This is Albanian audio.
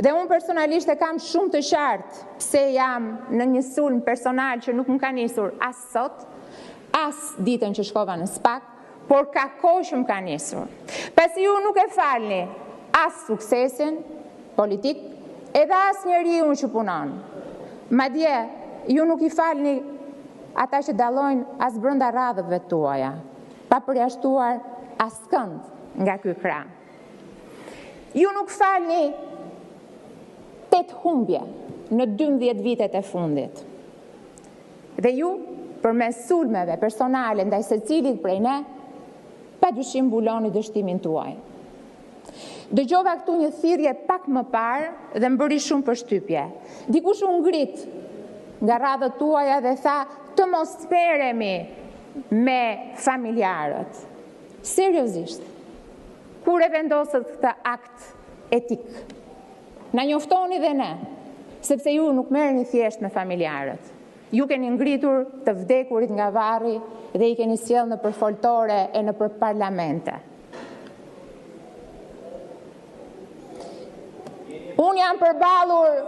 Dhe unë personalisht e kam shumë të qartë pse jam në një sulm personal që nuk më ka nisur as sot, as ditën që shkova në SPAK, por ka kohë që më ka nisur. Pasi ju nuk e falni as suksesin politik, edhe as njeriu që punon. Madje, ju nuk i falni ata që dallojnë as brenda radhëve tuaja, pa përjashtuar askënd nga ky krah. Ju nuk falni 8 humbje në 12 vitet e fundit. Dhe ju, përmes sulmeve personale ndaj secilit prej ne, padyshim mbuloni dështimin tuaj. Dëgjova këtu një thirrje pak më parë dhe më bëri shumë përshtypje. Dikush u ngrit nga radhët tuaja dhe tha, të mos speremi me familjarët. Seriozisht, kur e vendosët këtë akt etik? Na njoftoni dhe ne, sepse ju nuk merreni thjesht me familjarët. Ju keni ngritur të vdekurit nga varri dhe i keni sjellë në përfoltore e në për parlamente. Unë jam përballur